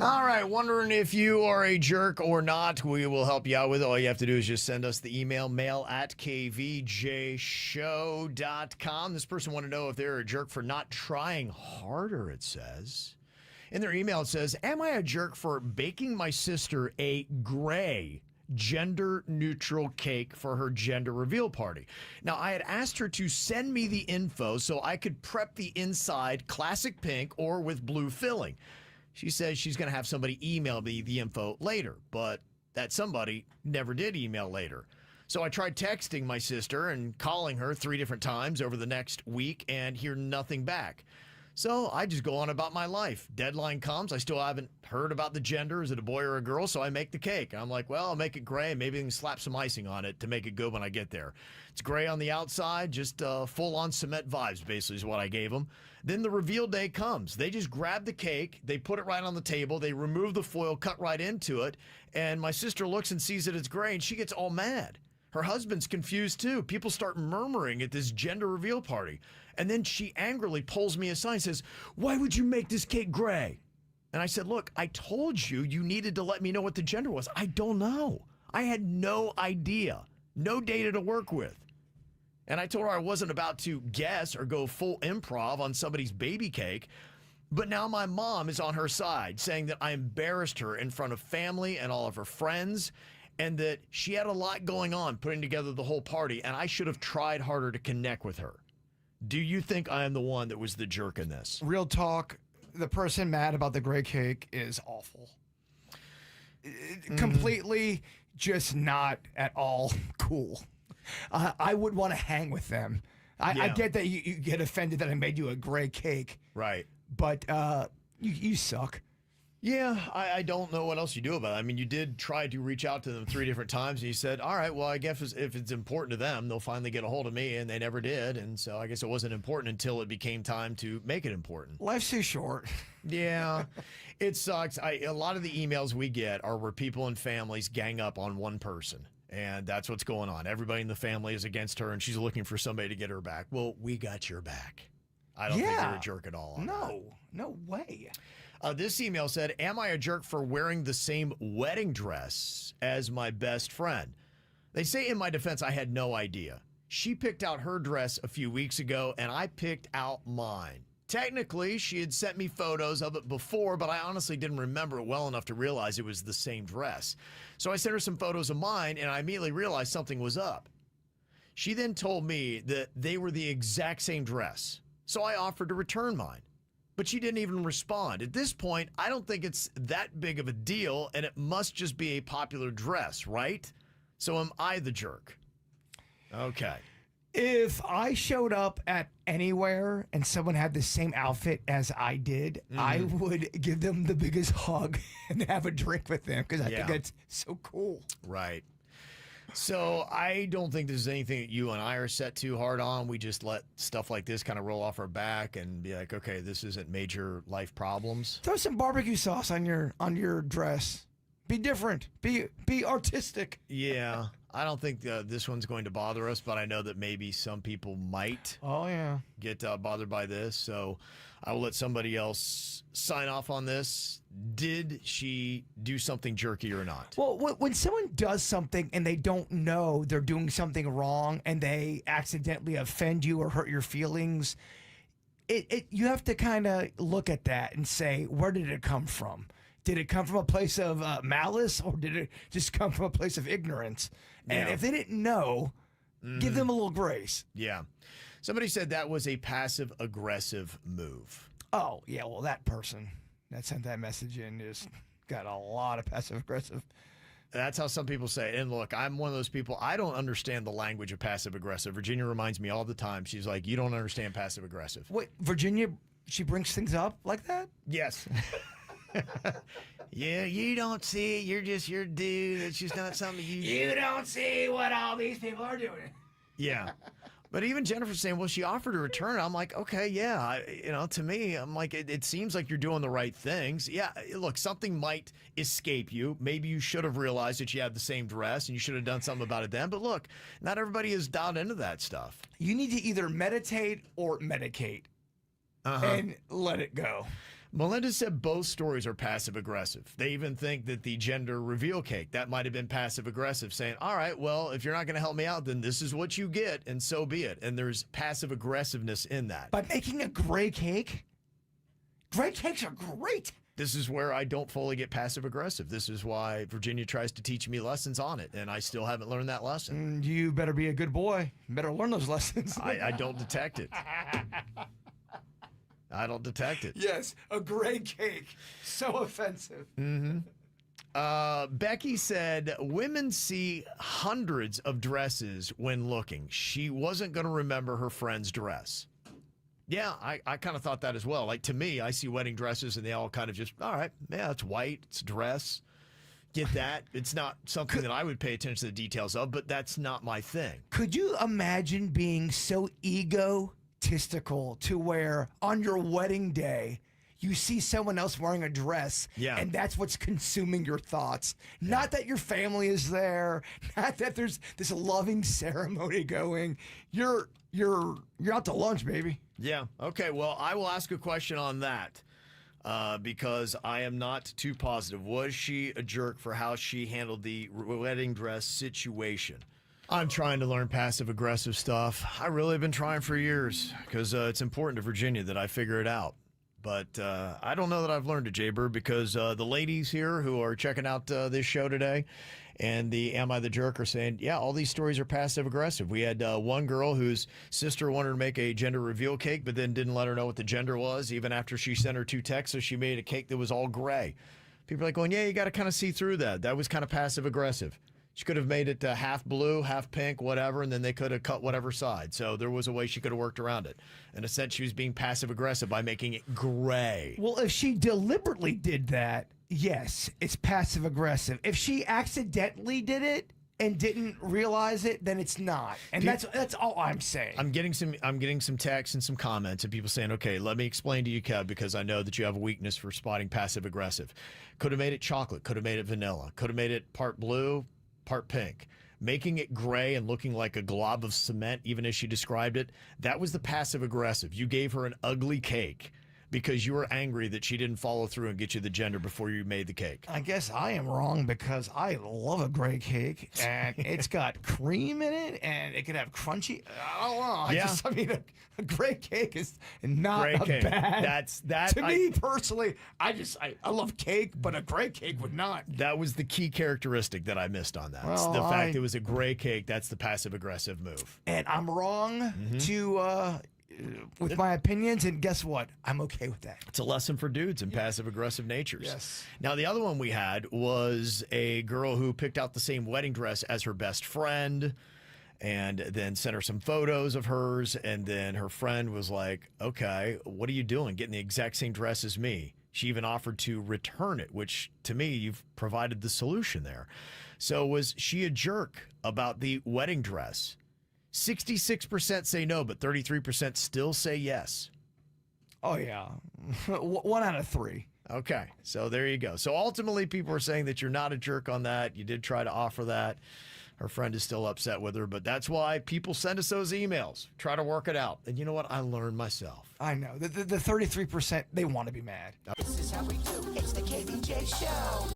All right, wondering if you are a jerk or not. We will help you out with it. All you have to do is just send us the email, mail@kvjshow.com. This person wanted to know if they're a jerk for not trying harder, it says. In their email, it says, am I a jerk for baking my sister a gray gender-neutral cake for her gender reveal party? Now, I had asked her to send me the info so I could prep the inside classic pink or with blue filling. She says she's going to have somebody email me the info later, but that somebody never did email later. So I tried texting my sister and calling her 3 different times over the next week and hear nothing back. So I just go on about my life. Deadline comes. I still haven't heard about the gender. Is it a boy or a girl? So I make the cake. I'm like, well, I'll make it gray. Maybe I can slap some icing on it to make it good when I get there. It's gray on the outside, just full-on cement vibes, basically, is what I gave them. Then the reveal day comes. They just grab the cake. They put it right on the table. They remove the foil, cut right into it. And my sister looks and sees that it's gray, and she gets all mad. Her husband's confused, too. People start murmuring at this gender reveal party. And then she angrily pulls me aside and says, why would you make this cake gray? And I said, look, I told you needed to let me know what the gender was. I don't know. I had no idea. No data to work with. And I told her I wasn't about to guess or go full improv on somebody's baby cake. But now my mom is on her side, saying that I embarrassed her in front of family and all of her friends, and that she had a lot going on putting together the whole party, and I should have tried harder to connect with her. Do you think I am the one that was the jerk in this? Real talk, the person mad about the gray cake is awful. Completely just not at all cool. I would want to hang with them. I get that you get offended that I made you a gray cake. Right. But you suck. Yeah, I don't know what else you do about it. I mean, you did try to reach out to them 3 different times, and you said, all right, well, I guess if it's important to them, they'll finally get a hold of me, and they never did. And so I guess it wasn't important until it became time to make it important. Life's too short. Yeah, it sucks. A lot of the emails we get are where people and families gang up on one person. And that's what's going on. Everybody in the family is against her, and she's looking for somebody to get her back. Well, we got your back. I don't think you're a jerk at all. No way. This email said, am I a jerk for wearing the same wedding dress as my best friend? They say in my defense, I had no idea. She picked out her dress a few weeks ago, and I picked out mine. Technically, she had sent me photos of it before, but I honestly didn't remember it well enough to realize it was the same dress. So I sent her some photos of mine, and I immediately realized something was up. She then told me that they were the exact same dress, so I offered to return mine. But she didn't even respond. At this point, I don't think it's that big of a deal, and it must just be a popular dress, right? So am I the jerk? Okay. If I showed up at anywhere and someone had the same outfit as I did, I would give them the biggest hug and have a drink with them because I think it's so cool. Right. So I don't think this is anything that you and I are set too hard on. We just let stuff like this kind of roll off our back and be like, okay, this isn't major life problems. Throw some barbecue sauce on your dress. Be different. Be artistic. Yeah. I don't think this one's going to bother us, but I know that maybe some people might get bothered by this. So I will let somebody else sign off on this. Did she do something jerky or not? Well, when someone does something and they don't know they're doing something wrong and they accidentally offend you or hurt your feelings, you have to kind of look at that and say, where did it come from? Did it come from a place of malice, or did it just come from a place of ignorance? And if they didn't know, give them a little grace. Yeah. Somebody said that was a passive-aggressive move. Oh, yeah, well, that person that sent that message in just got a lot of passive-aggressive. That's how some people say it. And look, I'm one of those people, I don't understand the language of passive-aggressive. Virginia reminds me all the time. She's like, you don't understand passive-aggressive. Wait, Virginia, she brings things up like that? Yes. Yeah, you don't see it. You're just your dude. It's just not something You don't see what all these people are doing. Yeah. But even Jennifer's saying, well, she offered to return. I'm like, okay, yeah. To me, I'm like, it seems like you're doing the right things. Yeah, look, something might escape you. Maybe you should have realized that you had the same dress and you should have done something about it then. But look, not everybody is dialed into that stuff. You need to either meditate or medicate and let it go. Melinda said both stories are passive aggressive. They even think that the gender reveal cake, that might have been passive aggressive, saying, all right, well, if you're not going to help me out, then this is what you get, and so be it. And there's passive aggressiveness in that. By making a gray cake, gray cakes are great. This is where I don't fully get passive aggressive. This is why Virginia tries to teach me lessons on it, and I still haven't learned that lesson. You better be a good boy. You better learn those lessons. I don't detect it. I don't detect it. Yes, a gray cake. So offensive. Becky said women see hundreds of dresses when looking. She wasn't going to remember her friend's dress. Yeah, I kind of thought that as well. Like, to me, I see wedding dresses and they all kind of just, all right, yeah, it's white, it's a dress. Get that. It's not something that I would pay attention to the details of, but that's not my thing. Could you imagine being so egotistical to where on your wedding day, you see someone else wearing a dress, and that's what's consuming your thoughts? Not that your family is there, not that there's this loving ceremony going. You're out to lunch, baby. Yeah. Okay. Well, I will ask a question on that because I am not too positive. Was she a jerk for how she handled the wedding dress situation? I'm trying to learn passive aggressive stuff. I really have been trying for years because it's important to Virginia that I figure it out. But I don't know that I've learned it, Jaybird, because the ladies here who are checking out this show today and the Am I the Jerk are saying, yeah, all these stories are passive aggressive. We had one girl whose sister wanted to make a gender reveal cake, but then didn't let her know what the gender was, even after she sent her 2 texts. So she made a cake that was all gray. People are like going, yeah, you got to kind of see through that. That was kind of passive aggressive. She could have made it half blue, half pink, whatever, and then they could have cut whatever side. So there was a way she could have worked around it. In a sense, she was being passive aggressive by making it gray. Well, if she deliberately did that, yes, it's passive aggressive. If she accidentally did it and didn't realize it, then it's not. And that's all I'm saying. I'm getting some texts and some comments and people saying, okay, let me explain to you, Kev, because I know that you have a weakness for spotting passive aggressive. Could have made it chocolate, could have made it vanilla, could have made it part blue, part pink. Making it gray and looking like a glob of cement, even as she described it, that was the passive aggressive. You gave her an ugly cake because you were angry that she didn't follow through and get you the gender before you made the cake. I guess I am wrong because I love a gray cake and it's got cream in it and it can have crunchy. I don't know. I mean, a gray cake is not gray a cake. bad. To me personally, I love cake, but a gray cake would not. That was the key characteristic that I missed on that. Well, the fact it was a gray cake, that's the passive aggressive move. And I'm wrong with my opinions, and guess what? I'm okay with that. It's a lesson for dudes in passive aggressive natures. Yes. Now, the other one we had was a girl who picked out the same wedding dress as her best friend and then sent her some photos of hers. And then her friend was like, okay, what are you doing? Getting the exact same dress as me. She even offered to return it, which to me, you've provided the solution there. So was she a jerk about the wedding dress? 66% say no, but 33% still say yes. Oh, yeah. 1 out of 3. Okay, so there you go. So ultimately, people are saying that you're not a jerk on that. You did try to offer that. Her friend is still upset with her, but that's why people send us those emails. Try to work it out. And you know what? I learned myself. I know. The 33%, they want to be mad. This is how we do. It's the KVJ Show.